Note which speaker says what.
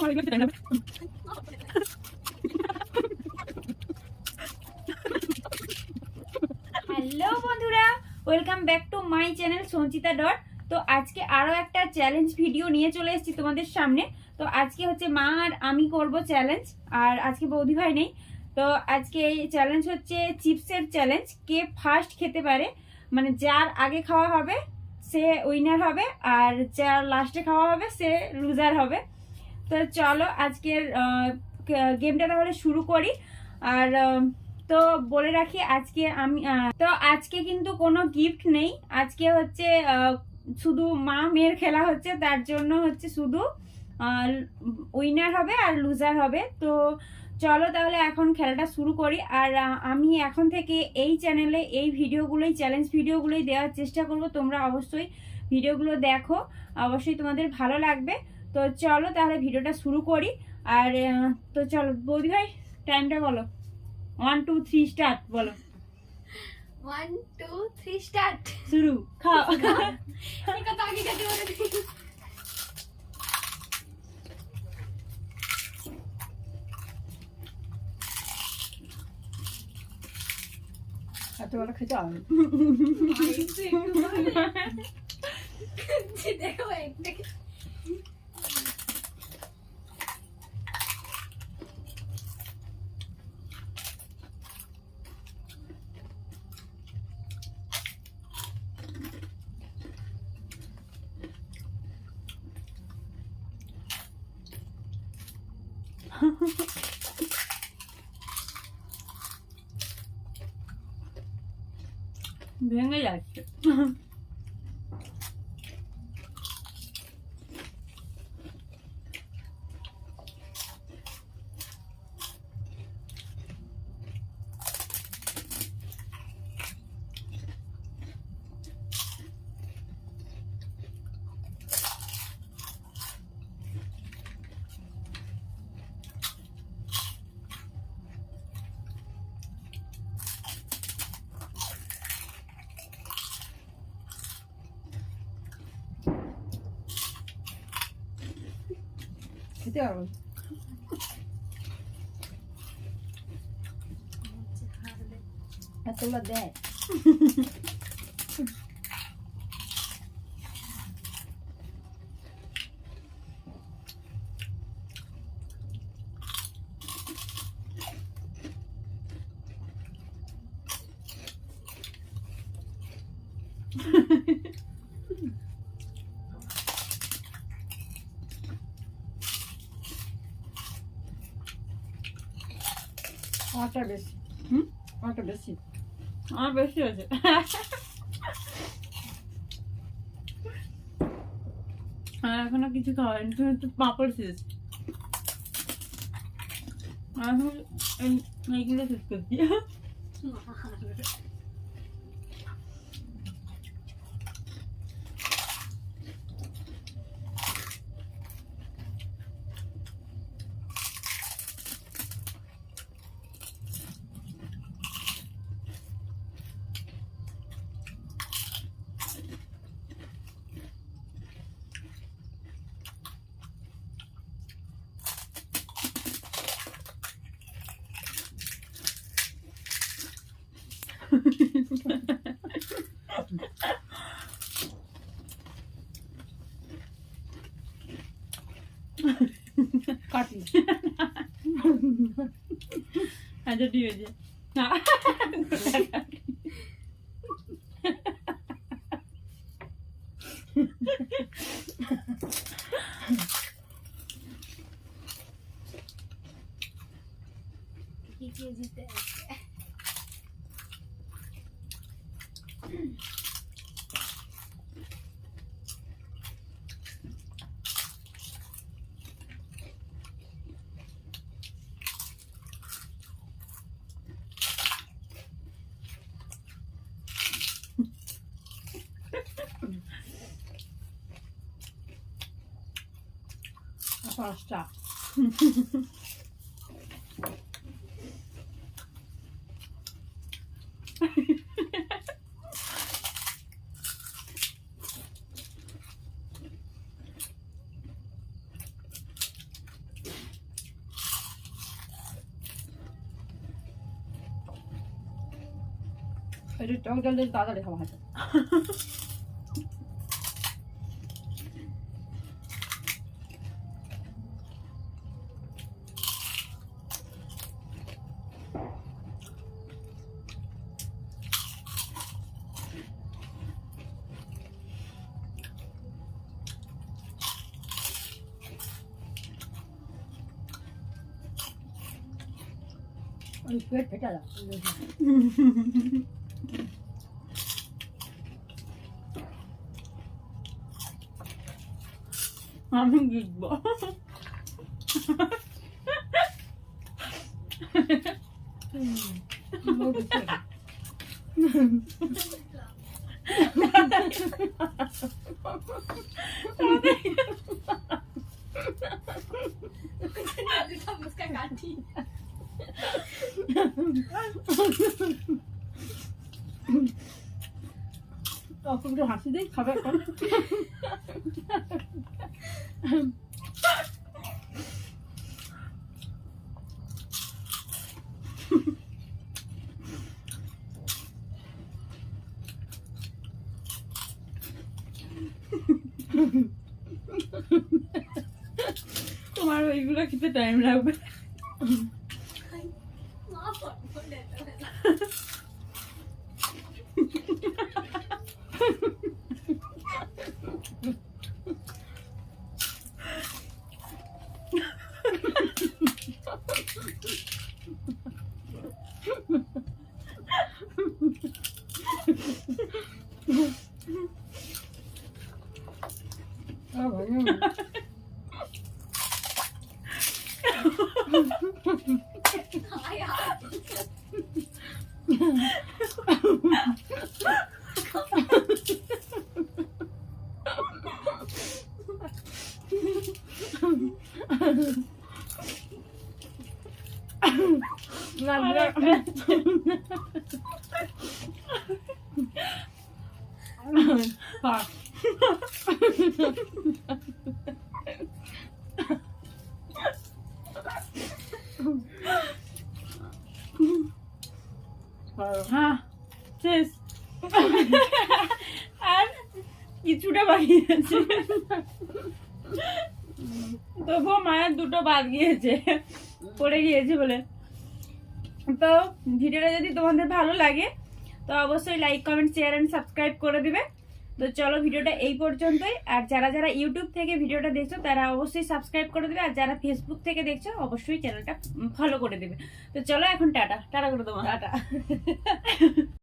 Speaker 1: Hello বন্ধুরা, welcome back to my channel Sanchita dot. তো আজকে আরও একটা চ্যালেঞ্জ ভিডিও নিয়ে চলে এসেছি তোমাদের সামনে। তো আজকে হচ্ছে মা আর আমি করব চ্যালেঞ্জ, আর আজকে বৌদি ভাই নেই। তো আজকে এই চ্যালেঞ্জ হচ্ছে চিপসের চ্যালেঞ্জ। কে ফার্স্ট খেতে পারে, মানে যার আগে খাওয়া হবে সে উইনার হবে, আর যার লাস্টে খাওয়া হবে সে লুজার হবে। তো চলো আজকের গেমটা তাহলে শুরু করি। আর তো বলে রাখি আজকে আমি তো আজকে কিন্তু কোনো গিফট নেই। আজকে হচ্ছে শুধু মা মেয়ের খেলা হচ্ছে, তার জন্য হচ্ছে শুধু উইনার হবে আর লুজার হবে। তো চলো তাহলে এখন খেলাটা শুরু করি। আর আমি এখন থেকে এই চ্যানেলে এই ভিডিওগুলোই, চ্যালেঞ্জ ভিডিওগুলোই দেওয়ার চেষ্টা করব। তোমরা অবশ্যই ভিডিওগুলো দেখো, অবশ্যই তোমাদের ভালো লাগবে। তো চলো তাহলে ভিডিওটা শুরু করি। আর তো চলো বৌদি ভাই টাইমটা বলো। 1 2 3 স্টার্ট বলো।
Speaker 2: 1 2 3 স্টার্ট।
Speaker 1: শুরু খাও।
Speaker 2: এটা তো আগে খেতে বলে দিই।
Speaker 1: এত বড় খেতে হবে।
Speaker 2: দেখো একটা
Speaker 1: ভেঙে যাচ্ছে। খেতে পারবো এতগুলো দেয়। আমারটা বেশি। আমারটা বেশি, আমার বেশি হয়েছে। আর এখনো কিছু খাওয়াইনি, তুমি একটু পাঁপড় শেষ। এখন এইগুলো শেষ করছি। কাটি। আচ্ছা ঠিক আছে।
Speaker 2: কি কেজিতে আছে?
Speaker 1: পাঁচটা।
Speaker 3: একটু টক জল দিয়ে তাড়াতাড়ি খাওয়া হয়। ওই পেট ফেটে দাও।
Speaker 1: আমি জিতবো।
Speaker 2: उसका काटी
Speaker 3: তখন একটু হাসি দিই খাবে এখন।
Speaker 1: তোমার ওইগুলো খেতে টাইম লাগবে।
Speaker 2: मां फोन देता है हाँ यार
Speaker 1: হ্যাঁ শেষ। আর কিছুটা বাকি আছে, তবুও মায়ের দুটো বাদ গিয়েছে, পড়ে গিয়েছে বলে। তো ভিডিওটা যদি তোমাদের ভালো লাগে তো অবশ্যই like comment share and subscribe করে দিবে। তো চলো ভিডিওটা এই পর্যন্তই। আর যারা যারা ইউটিউব থেকে ভিডিওটা দেখছো তারা অবশ্যই সাবস্ক্রাইব করে দেবে, আর যারা ফেসবুক থেকে দেখছো অবশ্যই চ্যানেলটা ফলো করে দেবে। তো চলো এখন টাটা টাটা করে দেবো।
Speaker 3: টাটা।